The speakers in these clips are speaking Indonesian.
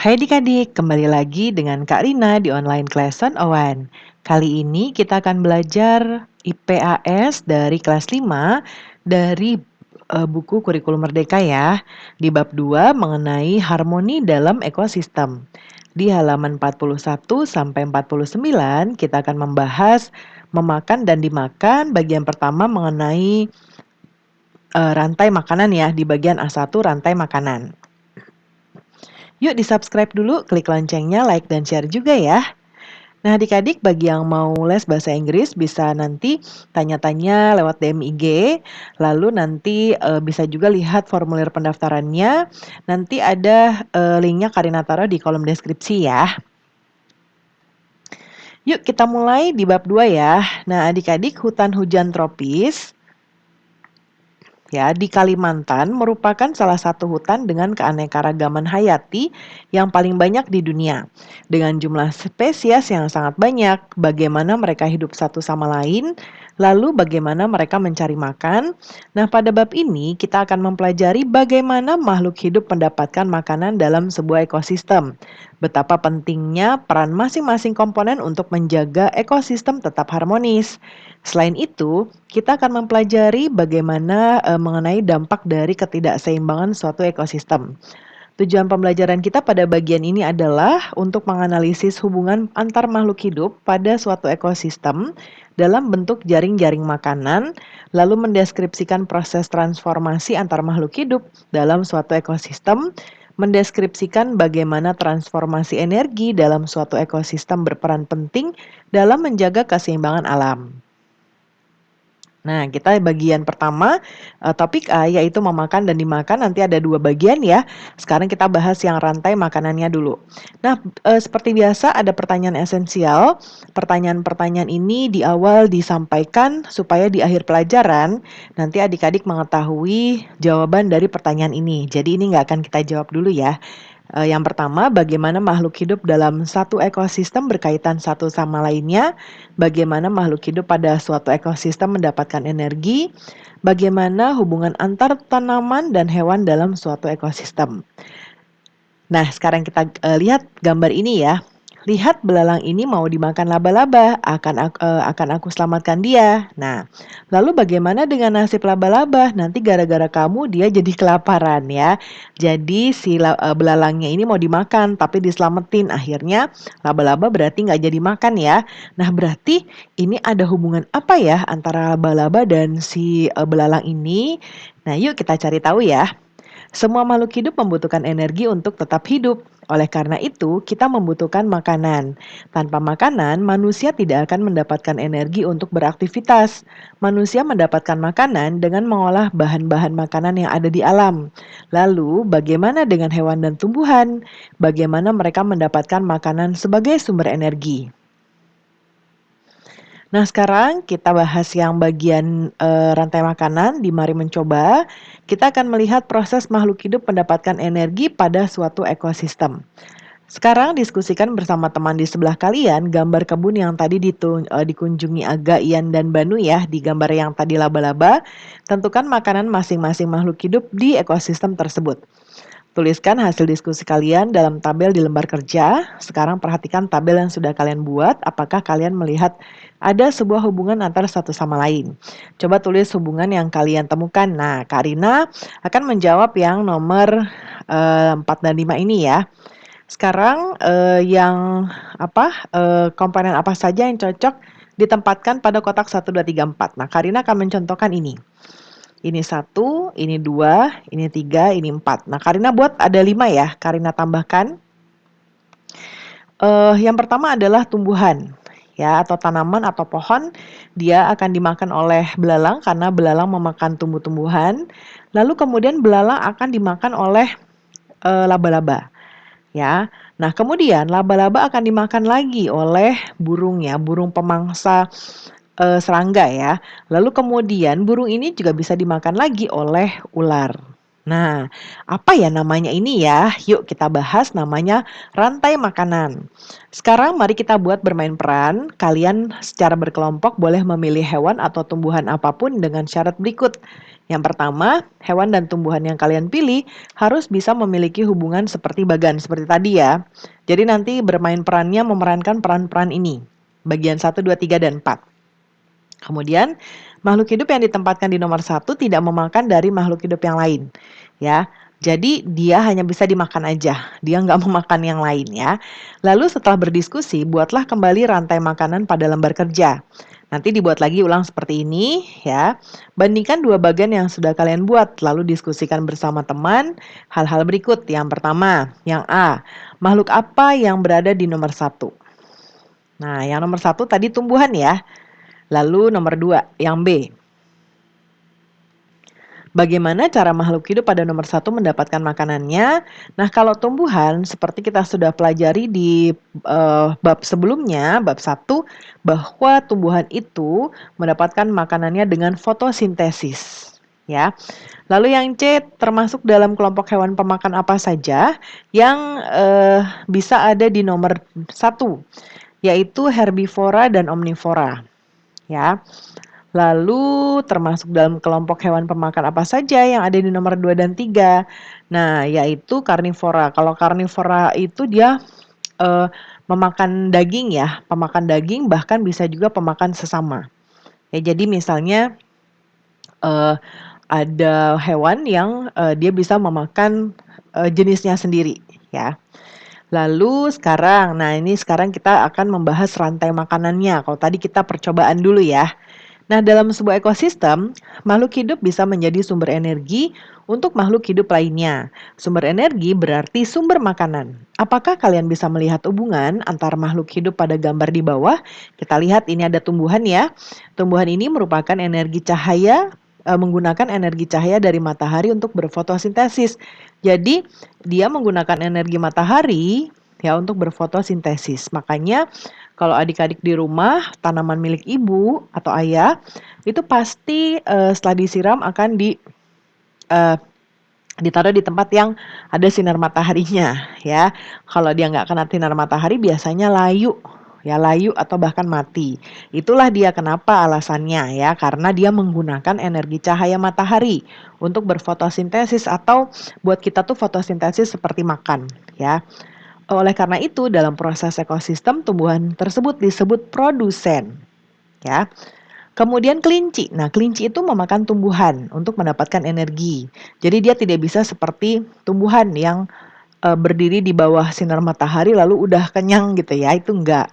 Hai adik-adik, kembali lagi dengan Kak Rina di online class 101. Kali ini kita akan belajar IPAS dari kelas 5 dari buku Kurikulum Merdeka ya. Di bab 2 mengenai harmoni dalam ekosistem. Di halaman 41 sampai 49 kita akan membahas memakan dan dimakan. Bagian pertama mengenai rantai makanan ya, di bagian A1 rantai makanan. Yuk di-subscribe dulu, klik loncengnya, like dan share juga ya. Nah adik-adik bagi yang mau les bahasa Inggris bisa nanti tanya-tanya lewat DM IG, lalu nanti bisa juga lihat formulir pendaftarannya. Nanti ada linknya Karina taruh di kolom deskripsi ya. Yuk kita mulai di bab 2 ya. Nah adik-adik, hutan hujan tropis ya di Kalimantan merupakan salah satu hutan dengan keanekaragaman hayati yang paling banyak di dunia. Dengan jumlah spesies yang sangat banyak, bagaimana mereka hidup satu sama lain, lalu bagaimana mereka mencari makan. Nah, pada bab ini kita akan mempelajari bagaimana makhluk hidup mendapatkan makanan dalam sebuah ekosistem. Betapa pentingnya peran masing-masing komponen untuk menjaga ekosistem tetap harmonis. Selain itu, kita akan mempelajari bagaimana mengenai dampak dari ketidakseimbangan suatu ekosistem. Tujuan pembelajaran kita pada bagian ini adalah untuk menganalisis hubungan antar makhluk hidup pada suatu ekosistem dalam bentuk jaring-jaring makanan, lalu mendeskripsikan proses transformasi antar makhluk hidup dalam suatu ekosistem, mendeskripsikan bagaimana transformasi energi dalam suatu ekosistem berperan penting dalam menjaga keseimbangan alam. Nah, kita bagian pertama, topik A yaitu memakan dan dimakan, nanti ada 2 bagian ya. Sekarang kita bahas yang rantai makanannya dulu. Nah, seperti biasa ada pertanyaan esensial. Pertanyaan-pertanyaan ini di awal disampaikan supaya di akhir pelajaran nanti adik-adik mengetahui jawaban dari pertanyaan ini. Jadi ini nggak akan kita jawab dulu ya. Yang pertama, bagaimana makhluk hidup dalam satu ekosistem berkaitan satu sama lainnya, bagaimana makhluk hidup pada suatu ekosistem mendapatkan energi, bagaimana hubungan antar tanaman dan hewan dalam suatu ekosistem. Nah, sekarang kita lihat gambar ini ya. Lihat belalang ini mau dimakan laba-laba, akan aku selamatkan dia. Nah, lalu bagaimana dengan nasib laba-laba? Nanti gara-gara kamu dia jadi kelaparan ya. Jadi si belalangnya ini mau dimakan tapi diselamatin. Akhirnya laba-laba berarti nggak jadi makan ya. Nah, berarti ini ada hubungan apa ya antara laba-laba dan si belalang ini? Nah, yuk kita cari tahu ya. Semua makhluk hidup membutuhkan energi untuk tetap hidup. Oleh karena itu, kita membutuhkan makanan. Tanpa makanan, manusia tidak akan mendapatkan energi untuk beraktivitas. Manusia mendapatkan makanan dengan mengolah bahan-bahan makanan yang ada di alam. Lalu, bagaimana dengan hewan dan tumbuhan? Bagaimana mereka mendapatkan makanan sebagai sumber energi? Nah, sekarang kita bahas yang bagian rantai makanan di Mari Mencoba. Kita akan melihat proses makhluk hidup mendapatkan energi pada suatu ekosistem. Sekarang diskusikan bersama teman di sebelah kalian gambar kebun yang tadi dikunjungi Aga, Ian, dan Banu ya di gambar yang tadi laba-laba. Tentukan makanan masing-masing makhluk hidup di ekosistem tersebut. Tuliskan hasil diskusi kalian dalam tabel di lembar kerja. Sekarang perhatikan tabel yang sudah kalian buat. Apakah kalian melihat ada sebuah hubungan antara satu sama lain? Coba tulis hubungan yang kalian temukan. Nah, Karina akan menjawab yang nomor 4 dan 5 ini ya. Sekarang komponen apa saja yang cocok ditempatkan pada kotak 1, 2, 3, 4. Nah, Karina akan mencontohkan ini. Ini 1, ini 2, ini 3, ini 4. Nah, Karina buat ada 5 ya. Karina tambahkan. Yang pertama adalah tumbuhan ya atau tanaman atau pohon. Dia akan dimakan oleh belalang karena belalang memakan tumbuh-tumbuhan. Lalu kemudian belalang akan dimakan oleh laba-laba ya. Nah, kemudian laba-laba akan dimakan lagi oleh burung ya, burung pemangsa serangga ya. Lalu kemudian burung ini juga bisa dimakan lagi oleh ular. Nah, apa ya namanya ini ya? Yuk kita bahas namanya rantai makanan. Sekarang mari kita buat bermain peran. Kalian secara berkelompok boleh memilih hewan atau tumbuhan apapun dengan syarat berikut. Yang pertama, hewan dan tumbuhan yang kalian pilih harus bisa memiliki hubungan seperti bagan, seperti tadi ya. Jadi nanti bermain perannya memerankan peran-peran ini. Bagian 1, 2, 3, dan 4. Kemudian, makhluk hidup yang ditempatkan di nomor 1 tidak memakan dari makhluk hidup yang lain, ya. Jadi dia hanya bisa dimakan aja, dia nggak memakan yang lain ya. Lalu setelah berdiskusi, buatlah kembali rantai makanan pada lembar kerja. Nanti dibuat lagi ulang seperti ini ya. Bandingkan dua bagian yang sudah kalian buat, lalu diskusikan bersama teman hal-hal berikut. Yang pertama, yang A, makhluk apa yang berada di nomor 1? Nah, yang nomor 1 tadi tumbuhan ya. Lalu nomor 2, yang B. Bagaimana cara makhluk hidup pada nomor 1 mendapatkan makanannya? Nah, kalau tumbuhan seperti kita sudah pelajari di bab sebelumnya, bab 1, bahwa tumbuhan itu mendapatkan makanannya dengan fotosintesis. Ya. Lalu yang C termasuk dalam kelompok hewan pemakan apa saja yang bisa ada di nomor 1, yaitu herbivora dan omnivora. Ya. Lalu termasuk dalam kelompok hewan pemakan apa saja yang ada di nomor 2 dan 3. Nah, yaitu karnivora. Kalau karnivora itu dia memakan daging ya, pemakan daging bahkan bisa juga pemakan sesama. Ya, jadi misalnya eee, ada hewan yang dia bisa memakan jenisnya sendiri ya. Lalu sekarang, nah ini sekarang kita akan membahas rantai makanannya. Kalau tadi kita percobaan dulu ya. Nah, dalam sebuah ekosistem, makhluk hidup bisa menjadi sumber energi untuk makhluk hidup lainnya. Sumber energi berarti sumber makanan. Apakah kalian bisa melihat hubungan antara makhluk hidup pada gambar di bawah? Kita lihat ini ada tumbuhan ya. Tumbuhan ini merupakan energi cahaya, menggunakan energi cahaya dari matahari untuk berfotosintesis. Jadi, dia menggunakan energi matahari ya untuk berfotosintesis. Makanya kalau adik-adik di rumah, tanaman milik ibu atau ayah itu pasti setelah disiram akan eee, ditaruh di tempat yang ada sinar mataharinya ya. Kalau dia nggak kena sinar matahari biasanya layu, ya layu atau bahkan mati. Itulah dia kenapa alasannya ya, karena dia menggunakan energi cahaya matahari untuk berfotosintesis atau buat kita tuh fotosintesis seperti makan ya. Oleh karena itu dalam proses ekosistem tumbuhan tersebut disebut produsen ya. Kemudian kelinci. Nah, kelinci itu memakan tumbuhan untuk mendapatkan energi. Jadi dia tidak bisa seperti tumbuhan yang berdiri di bawah sinar matahari lalu udah kenyang gitu ya, itu enggak.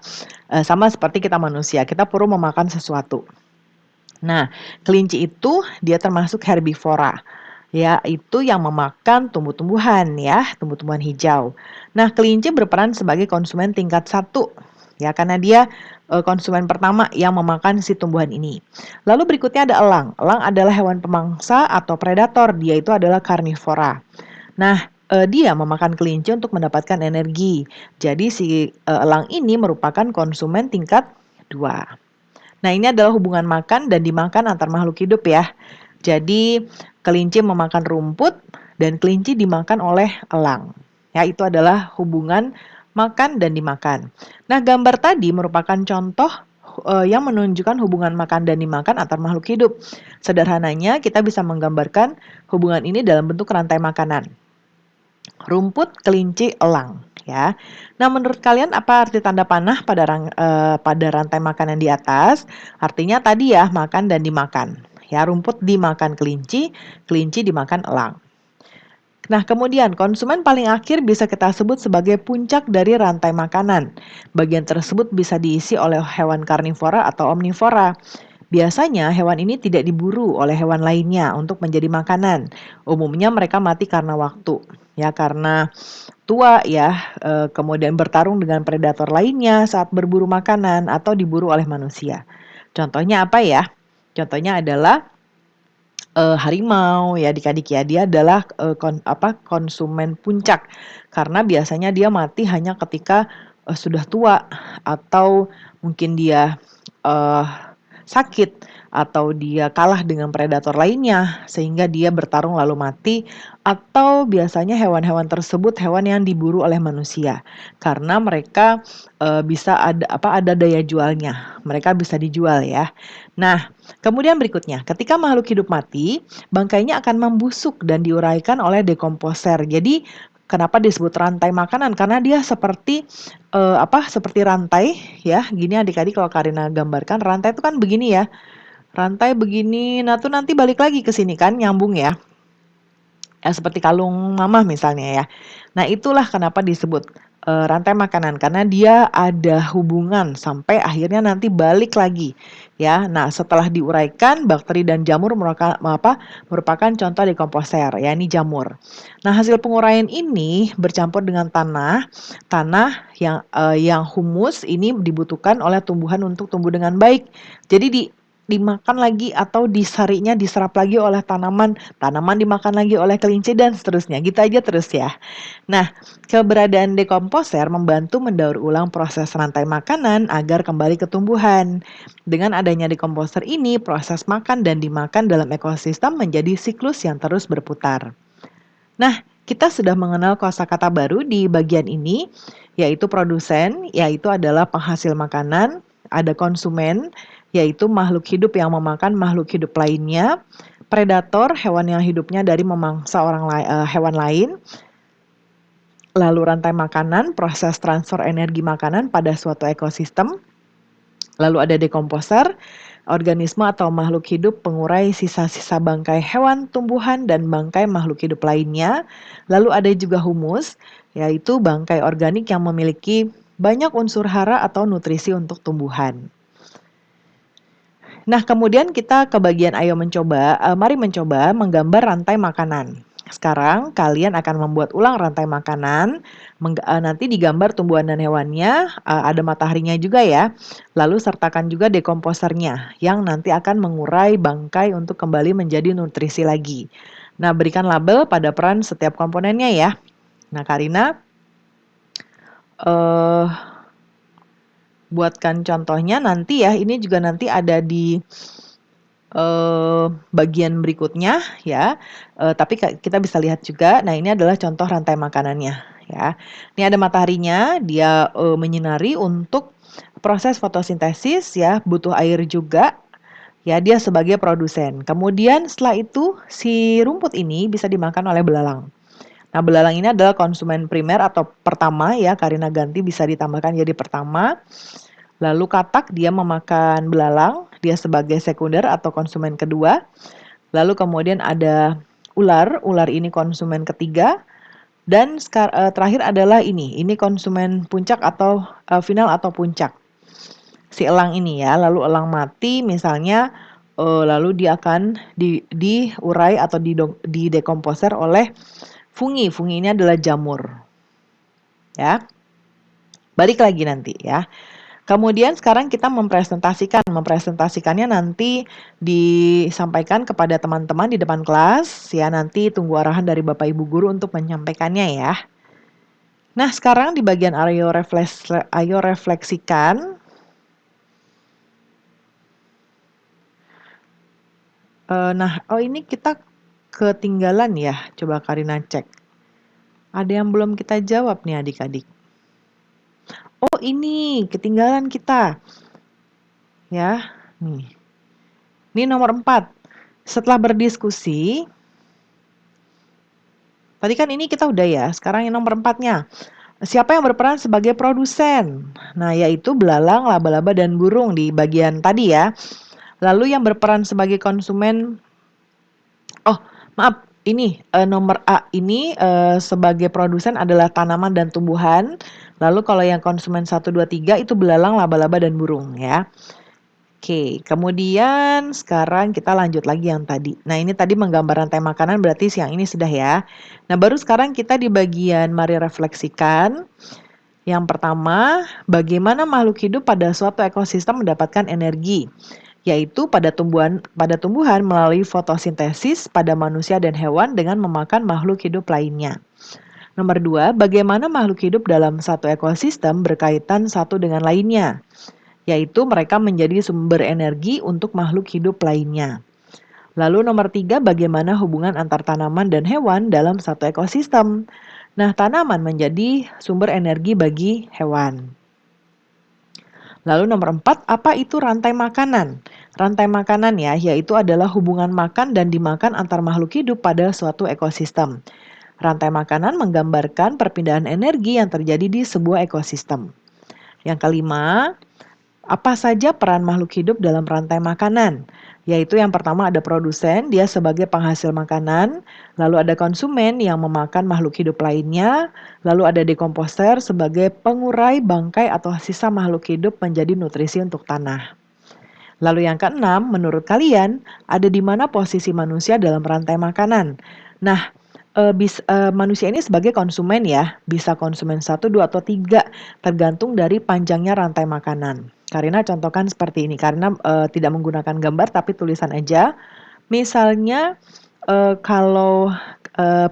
Sama seperti kita manusia, kita perlu memakan sesuatu. Nah, kelinci itu dia termasuk herbivora, yaitu yang memakan tumbuh-tumbuhan ya, tumbuh-tumbuhan hijau. Nah, kelinci berperan sebagai konsumen tingkat 1 ya, karena dia konsumen pertama yang memakan si tumbuhan ini. Lalu berikutnya ada elang. Elang adalah hewan pemangsa atau predator, dia itu adalah karnivora. Nah, dia memakan kelinci untuk mendapatkan energi. Jadi si elang ini merupakan konsumen tingkat 2. Nah, ini adalah hubungan makan dan dimakan antar makhluk hidup ya. Jadi, kelinci memakan rumput dan kelinci dimakan oleh elang. Ya, itu adalah hubungan makan dan dimakan. Nah, gambar tadi merupakan contoh yang menunjukkan hubungan makan dan dimakan antar makhluk hidup. Sederhananya, kita bisa menggambarkan hubungan ini dalam bentuk rantai makanan. Rumput, kelinci, elang ya. Nah, menurut kalian apa arti tanda panah pada rantai makanan di atas? Artinya tadi ya, makan dan dimakan. Ya, rumput dimakan kelinci, kelinci dimakan elang. Nah, kemudian konsumen paling akhir bisa kita sebut sebagai puncak dari rantai makanan. Bagian tersebut bisa diisi oleh hewan karnivora atau omnivora. Biasanya hewan ini tidak diburu oleh hewan lainnya untuk menjadi makanan. Umumnya mereka mati karena waktu, ya karena tua ya, kemudian bertarung dengan predator lainnya saat berburu makanan atau diburu oleh manusia. Contohnya apa ya? Contohnya adalah harimau ya adik-adik ya, dia adalah konsumen puncak karena biasanya dia mati hanya ketika sudah tua atau mungkin dia sakit atau dia kalah dengan predator lainnya sehingga dia bertarung lalu mati, atau biasanya hewan-hewan tersebut hewan yang diburu oleh manusia karena mereka bisa ada daya jualnya. Mereka bisa dijual ya. Nah, kemudian berikutnya, ketika makhluk hidup mati, bangkainya akan membusuk dan diuraikan oleh dekomposer. Jadi kenapa disebut rantai makanan? Karena dia seperti seperti rantai ya. Gini adik-adik kalau Karina gambarkan, rantai itu kan begini ya. Rantai begini, nah tuh nanti balik lagi ke sini kan, nyambung ya. Seperti kalung mama misalnya ya. Nah, itulah kenapa disebut rantai makanan karena dia ada hubungan sampai akhirnya nanti balik lagi ya. Nah, setelah diuraikan, bakteri dan jamur merupakan contoh dekomposer ya, ini jamur. Nah, hasil penguraian ini bercampur dengan tanah yang humus ini dibutuhkan oleh tumbuhan untuk tumbuh dengan baik. Jadi dimakan lagi atau disarinya diserap lagi oleh tanaman, tanaman dimakan lagi oleh kelinci dan seterusnya, gitu aja terus ya. Nah, keberadaan dekomposer membantu mendaur ulang proses rantai makanan agar kembali ke tumbuhan. Dengan adanya dekomposer ini, proses makan dan dimakan dalam ekosistem menjadi siklus yang terus berputar. Nah, kita sudah mengenal kosakata baru di bagian ini, yaitu produsen, yaitu adalah penghasil makanan, ada konsumen, yaitu makhluk hidup yang memakan makhluk hidup lainnya, predator, hewan yang hidupnya dari memangsa hewan lain, lalu rantai makanan, proses transfer energi makanan pada suatu ekosistem, lalu ada dekomposer, organisme atau makhluk hidup pengurai sisa-sisa bangkai hewan, tumbuhan, dan bangkai makhluk hidup lainnya. Lalu ada juga humus, yaitu bangkai organik yang memiliki banyak unsur hara atau nutrisi untuk tumbuhan. Nah, kemudian kita ke bagian mari mencoba menggambar rantai makanan. Sekarang kalian akan membuat ulang rantai makanan, nanti digambar tumbuhan dan hewannya, ada mataharinya juga ya. Lalu sertakan juga dekomposernya yang nanti akan mengurai bangkai untuk kembali menjadi nutrisi lagi. Nah, berikan label pada peran setiap komponennya ya. Nah, Karina buatkan contohnya nanti ya, ini juga nanti ada di bagian berikutnya ya, tapi kita bisa lihat juga. Nah, ini adalah contoh rantai makanannya ya. Ini ada mataharinya, dia menyinari untuk proses fotosintesis ya, butuh air juga ya, dia sebagai produsen. Kemudian setelah itu si rumput ini bisa dimakan oleh belalang. Nah, belalang ini adalah konsumen primer atau pertama ya, Karina ganti bisa ditambahkan jadi pertama. Lalu katak dia memakan belalang, dia sebagai sekunder atau konsumen kedua. Lalu kemudian ada ular, ular ini konsumen ketiga. Dan terakhir adalah ini konsumen puncak atau final atau puncak. Si elang ini ya, lalu elang mati misalnya, lalu dia akan diurai atau didekomposer oleh fungi. Fungi ini adalah jamur. Ya. Balik lagi nanti ya. Kemudian sekarang kita mempresentasikannya nanti disampaikan kepada teman-teman di depan kelas ya, nanti tunggu arahan dari Bapak Ibu guru untuk menyampaikannya ya. Nah, sekarang di bagian ayo refleksikan. Ini kita ketinggalan ya, coba Karina cek. Ada yang belum kita jawab nih adik-adik. Oh, ini ketinggalan kita. Ya, nih. Ini nomor 4. Setelah berdiskusi, tadi kan ini kita udah ya, sekarang yang nomor 4-nya. Siapa yang berperan sebagai produsen? Nah, yaitu belalang, laba-laba, dan burung di bagian tadi ya. Lalu yang berperan sebagai konsumen, ini nomor A ini sebagai produsen adalah tanaman dan tumbuhan. Lalu kalau yang konsumen 1, 2, 3 itu belalang, laba-laba, dan burung ya. Oke, kemudian sekarang kita lanjut lagi yang tadi. Nah, ini tadi menggambar rantai makanan, berarti siang ini sudah ya. Nah, baru sekarang kita di bagian mari refleksikan. Yang pertama, bagaimana makhluk hidup pada suatu ekosistem mendapatkan energi, yaitu pada tumbuhan melalui fotosintesis, pada manusia dan hewan dengan memakan makhluk hidup lainnya. Nomor 2, bagaimana makhluk hidup dalam satu ekosistem berkaitan satu dengan lainnya. yaitu mereka menjadi sumber energi untuk makhluk hidup lainnya. Lalu nomor 3, bagaimana hubungan antar tanaman dan hewan dalam satu ekosistem. Nah, tanaman menjadi sumber energi bagi hewan. Lalu nomor 4, apa itu rantai makanan? Rantai makanan ya, yaitu adalah hubungan makan dan dimakan antar makhluk hidup pada suatu ekosistem. Rantai makanan menggambarkan perpindahan energi yang terjadi di sebuah ekosistem. Yang kelima, apa saja peran makhluk hidup dalam rantai makanan? Yaitu yang pertama ada produsen, dia sebagai penghasil makanan, lalu ada konsumen yang memakan makhluk hidup lainnya, lalu ada dekomposer sebagai pengurai bangkai atau sisa makhluk hidup menjadi nutrisi untuk tanah. Lalu yang keenam, menurut kalian ada di mana posisi manusia dalam rantai makanan? Nah, manusia ini sebagai konsumen ya, bisa konsumen 1, 2, atau 3, tergantung dari panjangnya rantai makanan. Karina contohkan seperti ini, karena tidak menggunakan gambar tapi tulisan aja. Misalnya kalau eh,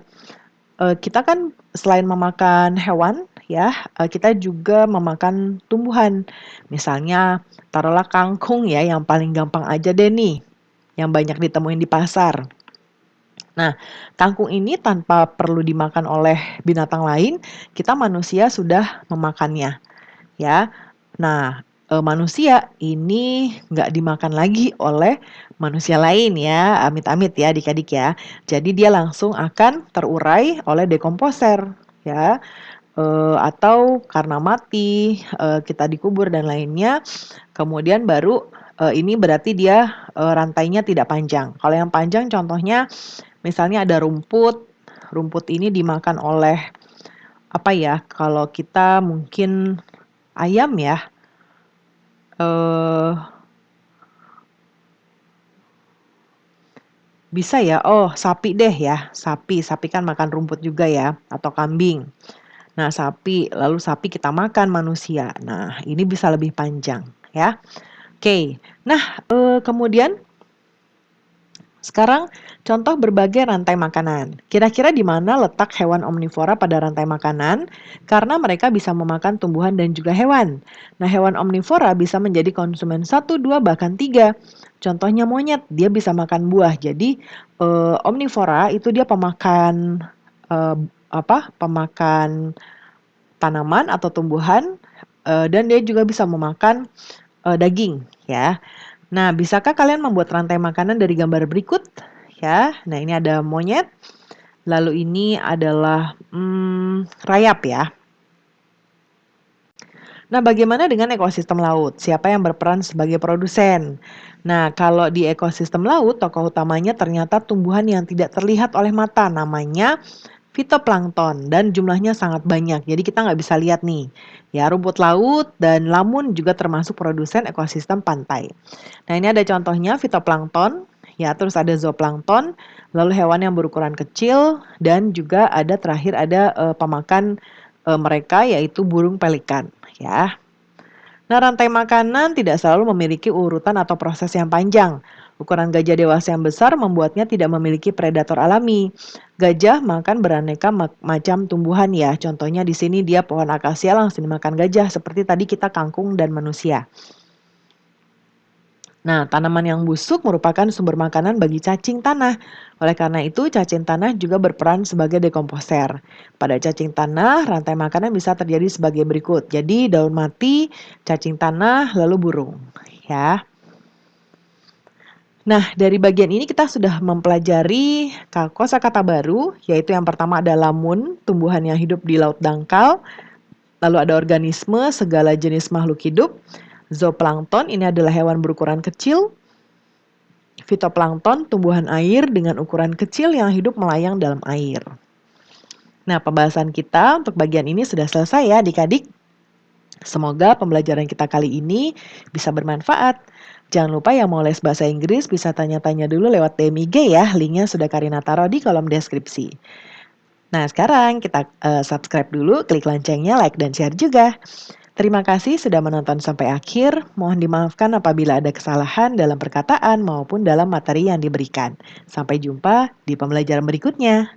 kita kan selain memakan hewan ya, kita juga memakan tumbuhan. Misalnya taruhlah kangkung ya, yang paling gampang aja deh nih, yang banyak ditemuin di pasar. Nah, kangkung ini tanpa perlu dimakan oleh binatang lain, kita manusia sudah memakannya, ya. Nah, manusia ini nggak dimakan lagi oleh manusia lain ya, amit-amit ya adik-adik ya. Jadi dia langsung akan terurai oleh dekomposer, ya. Atau karena mati, kita dikubur dan lainnya, kemudian baru, ini berarti dia, rantainya tidak panjang. Kalau yang panjang contohnya misalnya ada rumput, rumput ini dimakan oleh, apa ya, kalau kita mungkin ayam ya, eee, bisa ya, oh sapi deh ya, sapi kan makan rumput juga ya, atau kambing. Nah sapi, lalu sapi kita makan manusia. Nah ini bisa lebih panjang ya. Oke, nah, kemudian sekarang contoh berbagai rantai makanan. Kira-kira di mana letak hewan omnivora pada rantai makanan? Karena mereka bisa memakan tumbuhan dan juga hewan. Nah, hewan omnivora bisa menjadi konsumen 1, 2, bahkan 3. Contohnya monyet, dia bisa makan buah. Jadi, omnivora itu dia pemakan eh, pemakan tanaman atau tumbuhan, dan dia juga bisa memakan daging ya. Nah, bisakah kalian membuat rantai makanan dari gambar berikut? Ya, nah ini ada monyet, lalu ini adalah rayap ya. Nah, bagaimana dengan ekosistem laut? Siapa yang berperan sebagai produsen? Nah, kalau di ekosistem laut, tokoh utamanya ternyata tumbuhan yang tidak terlihat oleh mata, namanya fitoplankton, dan jumlahnya sangat banyak. Jadi kita nggak bisa lihat nih. Ya, rumput laut dan lamun juga termasuk produsen ekosistem pantai. Nah, ini ada contohnya fitoplankton, ya, terus ada zooplankton, lalu hewan yang berukuran kecil, dan juga ada terakhir ada pemakan mereka yaitu burung pelikan, ya. Nah, rantai makanan tidak selalu memiliki urutan atau proses yang panjang. Ukuran gajah dewasa yang besar membuatnya tidak memiliki predator alami. Gajah makan beraneka macam tumbuhan ya. Contohnya di sini dia pohon akasia langsung dimakan gajah seperti tadi kita kangkung dan manusia. Nah, tanaman yang busuk merupakan sumber makanan bagi cacing tanah. Oleh karena itu, cacing tanah juga berperan sebagai dekomposer. Pada cacing tanah, rantai makanan bisa terjadi sebagai berikut. Jadi, daun mati, cacing tanah, lalu burung. Ya. Nah, dari bagian ini kita sudah mempelajari kosakata baru, yaitu yang pertama ada lamun, tumbuhan yang hidup di laut dangkal. Lalu ada organisme, segala jenis makhluk hidup. Zooplankton, ini adalah hewan berukuran kecil. Fitoplankton, tumbuhan air dengan ukuran kecil yang hidup melayang dalam air. Nah, pembahasan kita untuk bagian ini sudah selesai ya adik-adik. Semoga pembelajaran kita kali ini bisa bermanfaat. Jangan lupa yang mau les bahasa Inggris bisa tanya-tanya dulu lewat DM IG ya. Linknya sudah Karina taruh di kolom deskripsi. Nah, sekarang kita subscribe dulu, klik loncengnya, like dan share juga. Terima kasih sudah menonton sampai akhir. Mohon dimaafkan apabila ada kesalahan dalam perkataan maupun dalam materi yang diberikan. Sampai jumpa di pembelajaran berikutnya.